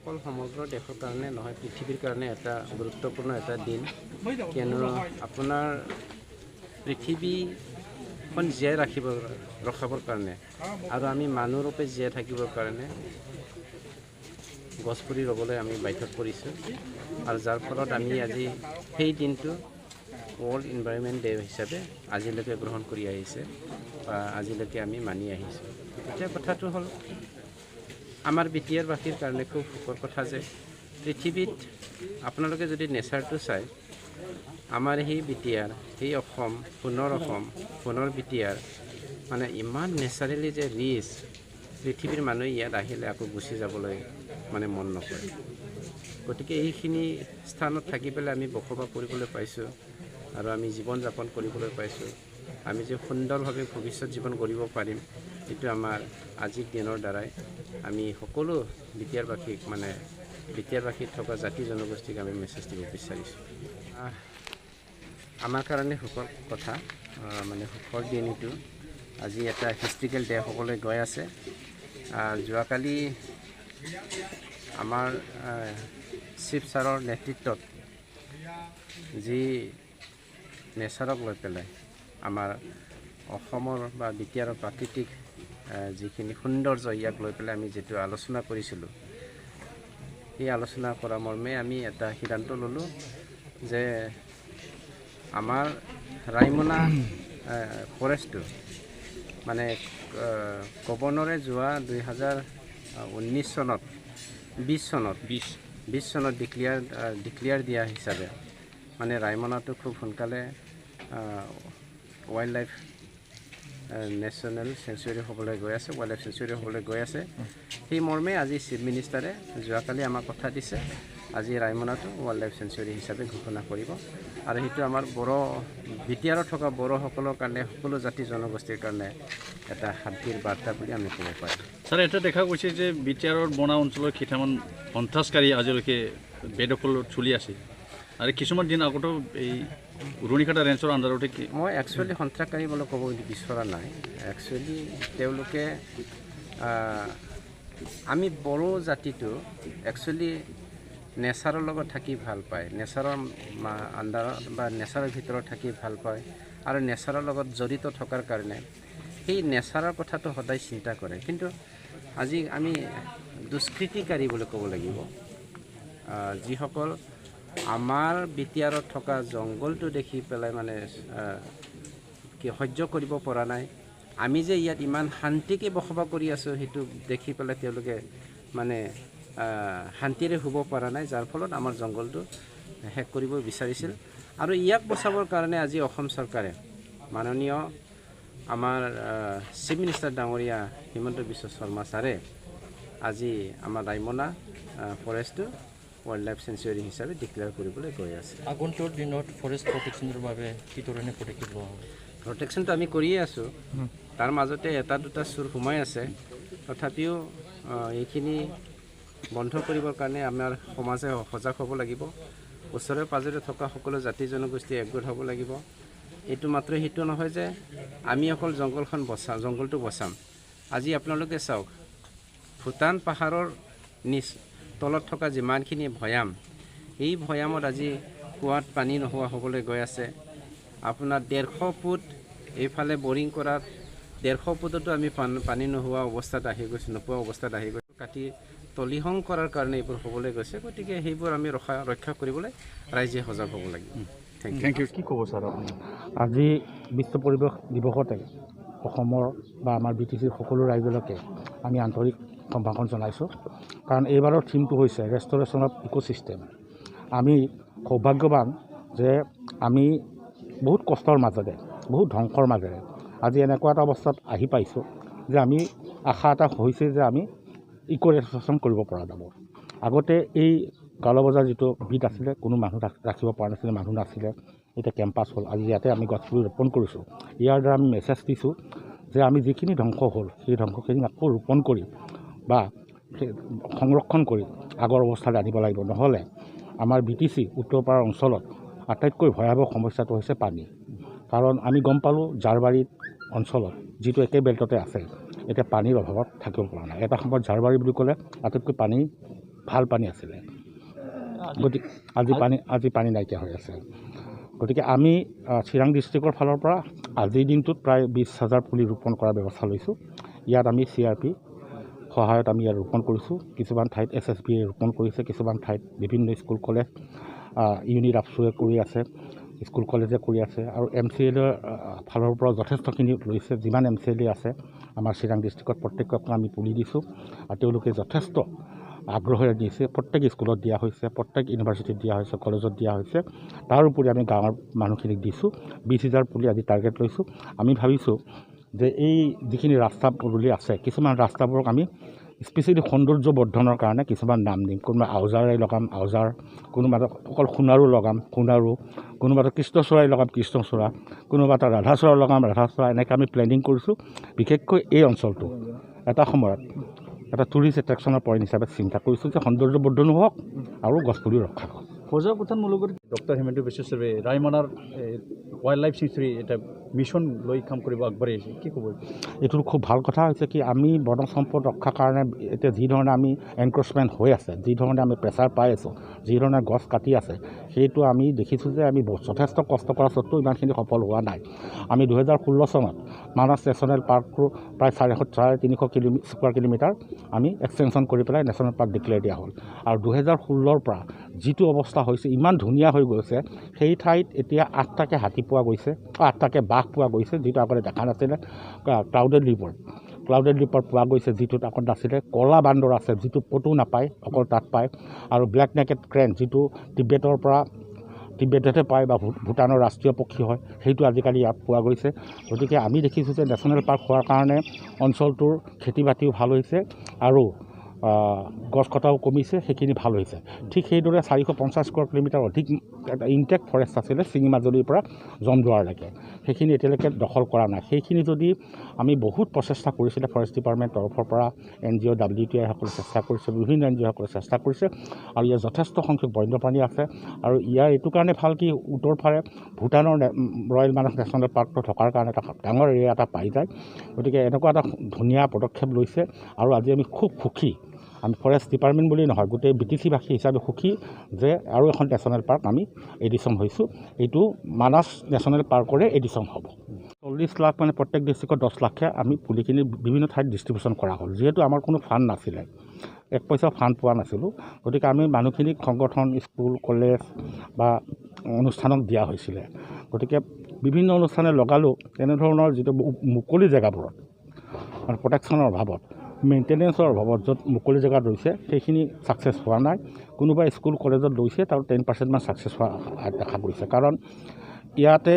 অকল সমগ্ৰ দেশৰ কাৰণে নহয়, পৃথিৱীৰ কাৰণে এটা গুৰুত্বপূৰ্ণ এটা দিন। কিয়নো আপোনাৰ পৃথিৱীখন জীয়াই ৰখাবৰ কাৰণে আৰু আমি মানুহৰূপে জীয়াই থাকিবৰ কাৰণে গছ পুলি ৰুবলৈ আমি বাধ্যত পৰিছোঁ। আৰু যাৰ ফলত আমি আজি সেই দিনটো ৱৰ্ল্ড ইনভাইৰনমেণ্ট ডে হিচাপে আজিলৈকে গ্ৰহণ কৰি আহিছে বা আজিলৈকে আমি মানি আহিছোঁ। এতিয়া কথাটো হ'ল, আমাৰ বিটিআৰবাসীৰ কাৰণে খুব সুখৰ কথা যে পৃথিৱীত আপোনালোকে যদি নেচাৰটো চায়, আমাৰ সেই বিটিআৰ, সেই অসম, সোণৰ বিটিআৰ মানে ইমান নেচাৰেলি যে ৰিচ, পৃথিৱীৰ মানুহে ইয়াত আহিলে আকৌ গুচি যাবলৈ মানে মন নকৰে। গতিকে এইখিনি স্থানত থাকি পেলাই আমি বসবাস কৰিবলৈ পাইছোঁ আৰু আমি জীৱন যাপন কৰিবলৈ পাইছোঁ। আমি যে সুন্দৰভাৱে ভৱিষ্যত জীৱন গঢ়িব পাৰিম, এইটো আমাৰ আজিৰ দিনৰ দ্বাৰাই আমি সকলো বিটিআৰবাসীত থকা জাতি জনগোষ্ঠীক আমি মেছেজ দিব বিচাৰিছোঁ। আমাৰ কাৰণে সুখৰ কথা, মানে সুখৰ দিন এইটো। আজি এটা হিষ্ট্ৰিকেল ডে হ'বলৈ গৈ আছে। যোৱাকালি আমাৰ চিফ ছাৰৰ নেতৃত্বত যি নেচাৰক লৈ পেলাই আমাৰ অসমৰ বা বিটিআৰৰ প্ৰাকৃতিক যিখিনি সৌন্দৰ্য, ইয়াক লৈ পেলাই আমি যিটো আলোচনা কৰিছিলোঁ, সেই আলোচনা কৰা মৰ্মে আমি এটা সিদ্ধান্ত ল'লোঁ যে আমাৰ ৰাইমনা ফৰেষ্টটো মানে গভৰ্ণৰে যোৱা 2019 চনত 20 চনত ডিক্লিয়াৰ দিয়া হিচাপে মানে ৰাইমনাটো খুব সোনকালে ৱাইল্ড লাইফ নেশ্যনেল চেঞ্চুৰী হ'বলৈ গৈ আছে, ৱাইল্ড লাইফ চেঞ্চুৰী হ'বলৈ গৈ আছে। সেই মৰ্মে আজি চিফ মিনিষ্টাৰে যোৱাকালি আমাক কথা দিছে, আজি ৰাইমনাটো ৱাইল্ড লাইফ চেঞ্চুৰী হিচাপে ঘোষণা কৰিব। আৰু সেইটো আমাৰ বিটিআৰত থকা বড়োসকলৰ কাৰণে, সকলো জাতি জনগোষ্ঠীৰ কাৰণে এটা শান্তিৰ বাৰ্তা বুলি আমি ক'ব পাৰিম। ছাৰ, এটা দেখা গৈছে যে বিটিআৰৰ বনা অঞ্চলৰ কেইটামান সন্ত্ৰাসকাৰী আজিলৈকে বেদখলত চলি আছে আৰু কিছুমান দিন আগতো এই উৰণিঘাটা ৰেঞ্চৰ আণ্ডাৰতে মই একচুৱেলি সন্ত্ৰাসকাৰী বুলি ক'ব বিচৰা নাই। একচুৱেলি তেওঁলোকে আমি বড়ো জাতিটো একচুৱেলি নেচাৰৰ লগত থাকি ভাল পায়, নেচাৰৰ আণ্ডাৰত বা নেচাৰৰ ভিতৰত থাকি ভাল পায় আৰু নেচাৰৰ লগত জড়িত থকাৰ কাৰণে সেই নেচাৰৰ কথাটো সদায় চিন্তা কৰে। কিন্তু আজি আমি দুষ্কৃতিকাৰী বুলি ক'ব লাগিব, যিসকল আমাৰ বিটিআৰত থকা জংঘলটো দেখি পেলাই মানে সহ্য কৰিব পৰা নাই। আমি যে ইয়াত ইমান শান্তিকৈ বসবাস কৰি আছোঁ, সেইটো দেখি পেলাই তেওঁলোকে মানে শান্তিৰে শুব পৰা নাই, যাৰ ফলত আমাৰ জংঘলটো শেষ কৰিব বিচাৰিছিল। আৰু ইয়াক বচাবৰ কাৰণে আজি অসম চৰকাৰে, মাননীয় আমাৰ চিফ মিনিষ্টাৰ ডাঙৰীয়া হিমন্ত বিশ্ব শৰ্মা ছাৰে আজি আমাৰ ৰাইমনা ফৰেষ্টটো ৱাইল্ড লাইফ চেঞ্চুৰী হিচাপে ডিক্লেয়াৰ কৰিবলৈ গৈ আছে। আগন্তুক দিনত ফৰেষ্ট প্ৰটেকশ্যনৰ বাবে কি ধৰণে পদক্ষেপ লোৱা হ'ব? প্ৰটেকশ্যনটো আমি কৰিয়ে আছোঁ, তাৰ মাজতে এটা দুটা চোৰ সোমাই আছে। তথাপিও এইখিনি বন্ধ কৰিবৰ কাৰণে আমাৰ সমাজে সজাগ হ'ব লাগিব। ওচৰে পাজৰে থকা সকলো জাতি জনগোষ্ঠী একগোট হ'ব লাগিব। এইটো মাত্ৰ সেইটো নহয় যে আমি অকল জংঘলটো বচাম। আজি আপোনালোকে চাওক, ভূটান পাহাৰৰ তলত থকা যিমানখিনি ভৈয়াম, এই ভৈয়ামত আজি কুঁৱাত পানী নোহোৱা হ'বলৈ গৈ আছে। আপোনাৰ 150 ফুট এইফালে বৰিং কৰাত 150 ফুটতো আমি পানী নোপোৱা অৱস্থাত আহি গৈছোঁ। কাটি তলিহং কৰাৰ কাৰণে এইবোৰ হ'বলৈ গৈছে। গতিকে সেইবোৰ আমি ৰক্ষা কৰিবলৈ ৰাইজে সজাগ হ'ব লাগিব। Thank you. কি ক'ব ছাৰ আপুনি? আজি বিশ্ব পৰিৱেশ দিৱসতে অসমৰ বা আমাৰ BTCৰ সকলো ৰাইজলৈকে আমি আন্তৰিক সম্ভাষণ জনাইছোঁ। কাৰণ এইবাৰৰ থিমটো হৈছে ৰেষ্টৰেশ্যন অফ ইক'ছিষ্টেম। আমি সৌভাগ্যৱান যে আমি বহুত কষ্টৰ মাজেৰে, বহুত ধ্বংসৰ মাজেৰে আজি এনেকুৱা এটা অৱস্থাত আহি পাইছোঁ যে আমি আশা এটা হৈছে যে আমি ইক'ৰেষ্টৰেশ্যন কৰিব পৰা যাব। আগতে এই কালবজাৰ যিটো বিট আছিলে, কোনো মানুহ ৰাখিব পৰা নাছিলে, মানুহ নাছিলে। এতিয়া কেম্পাছ হ'ল, আজি ইয়াতে আমি গছপুলি ৰোপণ কৰিছোঁ। ইয়াৰ দ্বাৰা আমি মেছেজ দিছোঁ যে আমি যিখিনি ধ্বংস হ'ল, সেই ধ্বংসখিনি আকৌ ৰোপণ কৰি বা সংৰক্ষণ কৰি আগৰ অৱস্থালৈ আনিব লাগিব। নহ'লে আমাৰ BTC উত্তৰপাৰা অঞ্চলত আটাইতকৈ ভয়াৱহ সমস্যাটো হৈছে পানী। কাৰণ আমি গম পালোঁ জাৰবাৰী অঞ্চলত, যিটো একে বেল্টতে আছে, এতিয়া পানীৰ অভাৱত থাকিব পৰা নাই। এটা সময়ত জাৰবাৰী বুলি ক'লে আটাইতকৈ পানী ভাল পানী আছিলে, গতিকে আজি পানী নাইকিয়া হৈ আছে। গতিকে আমি চিৰাং ডিষ্ট্ৰিক্টৰ ফালৰ পৰা আজিৰ দিনটোত প্ৰায় 20,000 পুলি ৰোপণ কৰাৰ ব্যৱস্থা লৈছোঁ। ইয়াত আমি CRP সহায়ত আমি ইয়াত ৰোপণ কৰিছোঁ। কিছুমান ঠাইত SSBয়ে ৰোপণ কৰিছে, কিছুমান ঠাইত বিভিন্ন স্কুল কলেজ ইউনিট আপছুৱে কৰি আছে, স্কুল কলেজে কৰি আছে, আৰু MCLৰ ফালৰ পৰা যথেষ্টখিনি লৈছে। যিমান MCLA আছে আমাৰ চিৰাং ডিষ্ট্ৰিক্টত প্ৰত্যেককে আমি পুলি দিছোঁ, আৰু তেওঁলোকে যথেষ্ট আগ্ৰহেৰে দিছে। প্ৰত্যেক স্কুলত দিয়া হৈছে, প্ৰত্যেক ইউনিভাৰ্চিটিত দিয়া হৈছে, কলেজত দিয়া হৈছে। তাৰ উপৰি আমি গাঁৱৰ মানুহখিনিক দিছোঁ। 20,000 পুলি আজি টাৰ্গেট লৈছোঁ। আমি ভাবিছোঁ যে এই যিখিনি ৰাস্তা পদূলি আছে, কিছুমান ৰাস্তাবোৰক আমি স্পেচিয়েলি সৌন্দৰ্য বৰ্ধনৰ কাৰণে কিছুমান নাম দিম। কোনোবা আউজাৰে লগাম আউজাৰ, কোনোবা অকল সোণাৰু লগাম সোণাৰু, কোনোবা এটা কৃষ্ণচূড়াই লগাম কৃষ্ণচূড়া, কোনোবা এটা ৰাধাচূড়া লগাম ৰাধাচূড়া। এনেকৈ আমি প্লেনিং কৰিছোঁ। বিশেষকৈ এই অঞ্চলটো এটা সময়ত এটা টুৰিষ্ট এট্ৰেকশ্যনৰ পইণ্ট হিচাপে চিন্তা কৰিছোঁ যে সৌন্দৰ্য বৰ্ধনো হওক আৰু গছপুলি ৰক্ষা হওক। সজাগতামূলক ডক্টৰ হিমন্ত বিশ্ব শৰ্মাই ৰায়মনাৰ ৱাইল্ড লাইফ চেঞ্চুৰী এটা মিছন লৈ কাম কৰিব আগবাঢ়ি আহিছে, কি ক'ব? এইটো খুব ভাল কথা হৈছে কি আমি বনজ সম্পদ ৰক্ষাৰ কাৰণে এতিয়া যি ধৰণে আমি এনক্ৰচমেণ্ট হৈ আছে, যি ধৰণে আমি প্ৰেছাৰ পাই আছোঁ, যি ধৰণে গছ কাটি আছে, সেইটো আমি দেখিছোঁ যে আমি যথেষ্ট কষ্ট কৰা স্বত্বেও ইমানখিনি সফল হোৱা নাই। আমি 2016 চনত মানাস নেশ্যনেল পাৰ্কটো প্ৰায় 350 স্কুৱাৰ কিলোমিটাৰ আমি এক্সটেনশ্যন কৰি পেলাই নেশ্যনেল পাৰ্ক ডিক্লেয়াৰ দিয়া হ'ল। আৰু 2016ৰ পৰা যিটো অৱস্থা হৈছে ইমান ধুনীয়া হৈ গৈছে, সেই ঠাইত এতিয়া 8টাকৈ হাতী পোৱা গৈছে, 8টাকৈ বাঘ পোৱা গৈছে, যিটো আগতে দেখা নাছিলে। ক্লাউডেড লিপাৰ পোৱা গৈছে, যিটোত আগত নাছিলে। কলা বান্দৰ আছে, যিটো ক'তো নাপায়, অকল তাত পায়। আৰু ব্লেক নেকেড ক্ৰেন, যিটো তিব্বেততে পায় বা ভূটানৰ ৰাষ্ট্ৰীয় পক্ষী হয়, সেইটো আজিকালি ইয়াত পোৱা গৈছে। গতিকে আমি দেখিছোঁ যে নেশ্যনেল পাৰ্ক হোৱাৰ কাৰণে অঞ্চলটোৰ খেতি বাতিও ভাল হৈছে আৰু গছ কটাও কমিছে, সেইখিনি ভাল হৈছে। ঠিক সেইদৰে 450 স্কুৱাৰ কিলোমিটাৰ অধিক এটা ইনটেক্ট ফৰেষ্ট আছিলে চিঙি মাজুলীৰ পৰা জমদুৱাৰলৈকে, সেইখিনি এতিয়ালৈকে দখল কৰা নাই। সেইখিনি যদি আমি বহুত প্ৰচেষ্টা কৰিছিলে ফৰেষ্ট ডিপাৰ্টমেণ্টৰ তৰফৰ পৰা, NGO WTI সকলে চেষ্টা কৰিছে, বিভিন্ন NGO সকলে চেষ্টা কৰিছে, আৰু ইয়াৰ যথেষ্ট সংখ্যক বন্যপ্ৰাণী আছে। আৰু ইয়াৰ এইটো কাৰণে ভাল কি উত্তৰ ফালে ভূটানৰ ৰয়েল মানস নেশ্যনেল পাৰ্কটো থকাৰ কাৰণে এটা ডাঙৰ এৰিয়া এটা পাই যায়। গতিকে এনেকুৱা এটা ধুনীয়া পদক্ষেপ লৈছে, আৰু আজি আমি খুব সুখী, আমি ফৰেষ্ট ডিপাৰ্টমেণ্ট বুলি নহয় গোটেই BTC-বাসী হিচাপে সুখী যে আৰু এখন নেশ্যনেল পাৰ্ক আমি এডিশ্যন হৈছোঁ। এইটো মানাস নেশ্যনেল পাৰ্কৰে এডিশ্যন হ'ব। 40 লাখ মানে প্ৰত্যেক ডিষ্ট্ৰিক্টত 10 লাখকৈ আমি পুলিখিনি বিভিন্ন ঠাইত ডিষ্ট্ৰিবিউশ্যন কৰা হ'ল। যিহেতু আমাৰ কোনো ফাণ্ড নাছিলে, 1 পইচা ফাণ্ড পোৱা নাছিলোঁ, গতিকে আমি মানুহখিনিক সংগঠন, স্কুল, কলেজ বা অনুষ্ঠানত দিয়া হৈছিলে। গতিকে বিভিন্ন অনুষ্ঠানে লগালেও তেনেধৰণৰ যিটো মুকলি জেগাবোৰত মানে প্ৰটেকশ্যনৰ অভাৱত, মেইনটেনেঞ্চৰ অভাৱত য'ত মুকলি জেগাত লৈছে সেইখিনি ছাকচেছ হোৱা নাই। কোনোবা স্কুল কলেজত লৈছে তাৰ 10% মান ছাকচেছ হোৱা দেখা গৈছে। কাৰণ ইয়াতে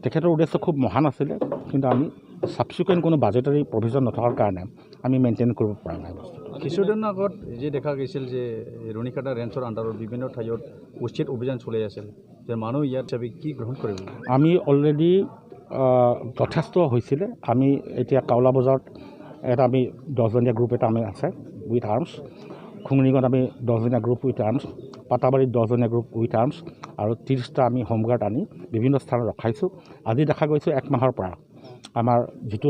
তেখেতৰ উদ্দেশ্য খুব মহান আছিলে, কিন্তু আমি ছাবচিকুৱেণ্ট কোনো বাজেটাৰী প্ৰভিজন নথকাৰ কাৰণে আমি মেইনটেইন কৰিব পৰা নাই বস্তুটো। কিছুদিনৰ আগত যে দেখা গৈছিল যে ৰুণিকাটা ৰেঞ্চৰ আণ্ডাৰত বিভিন্ন ঠাইত উচ্ছেদ অভিযান চলাই আছিল, যে মানুহ ইয়াত চাবি কি গ্ৰহণ কৰিব? আমি অলৰেডি যথেষ্ট হৈছিলে। আমি এতিয়া কাউলা বজাৰত এটা আমি 10জনীয়া গ্ৰুপ এটা আমি আছে উইথ আৰ্মছ, খুমনিঙত আমি 10জনীয়া গ্ৰুপ উইথ আৰ্মছ, পাটাবাৰীত 10জনীয়া গ্ৰুপ উইথ আৰ্মছ, আৰু 30টা আমি হোমগাৰ্ড আনি বিভিন্ন স্থানত ৰখাইছোঁ। আজি দেখা গৈছে 1 মাহৰ পৰা আমাৰ যিটো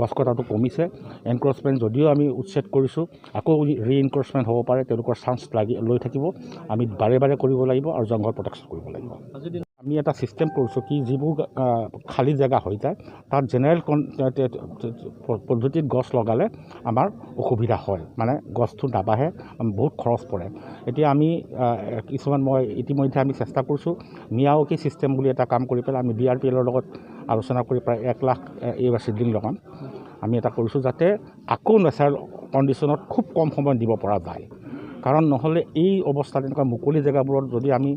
গছ কটাটো কমিছে। এনক্ৰচমেণ্ট যদিও আমি উচ্ছেদ কৰিছোঁ, আকৌ ৰিএনক্ৰচমেণ্ট হ'ব পাৰে, তেওঁলোকৰ চান্স লৈ থাকিব। আমি বাৰে বাৰে কৰিব লাগিব আৰু জংঘল প্ৰটেকশ্যন কৰিব লাগিব। আমি এটা ছিষ্টেম কৰিছোঁ কি যিবোৰ খালী জেগা হৈ যায় তাত জেনেৰেল পদ্ধতিত গছ লগালে আমাৰ অসুবিধা হয়, মানে গছটো নাবাঢ়ে, বহুত খৰচ পৰে। এতিয়া আমি কিছুমান মই ইতিমধ্যে আমি চেষ্টা কৰিছোঁ মিয়াৱকী ছিষ্টেম বুলি এটা কাম কৰি পেলাই আমি BRPLৰ লগত আলোচনা কৰি প্ৰায় 1 লাখ এইবাৰ চিডলিং লগাম। আমি এটা কৰিছোঁ যাতে আকৌ নেচাৰেল কণ্ডিশ্যনত খুব কম সময়ত দিব পৰা যায়। কাৰণ নহ'লে এই অৱস্থাত এনেকুৱা মুকলি জেগাবোৰত যদি আমি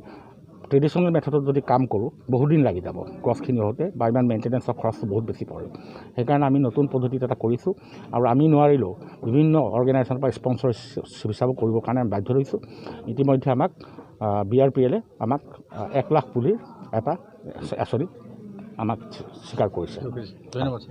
ট্ৰেডিশ্যনেল মেথডত যদি কাম কৰোঁ বহুদিন লাগি যাব গছখিনি হওঁতে, বা ইমান মেইনটেনেঞ্চৰ খৰচটো বহুত বেছি পৰে। সেইকাৰণে আমি নতুন পদ্ধতিত এটা কৰিছোঁ, আৰু আমি নোৱাৰিলেও বিভিন্ন অৰ্গেনাইজেশ্যনৰ পৰা স্পনচৰশ্বিপ হিচাপে কৰিবৰ কাৰণে আমি বাধ্য হৈছোঁ। ইতিমধ্যে আমাক BRPLে আমাক 1 লাখ পুলিৰ এটা আঁচনি আমাক স্বীকাৰ কৰিছে। ধন্যবাদ।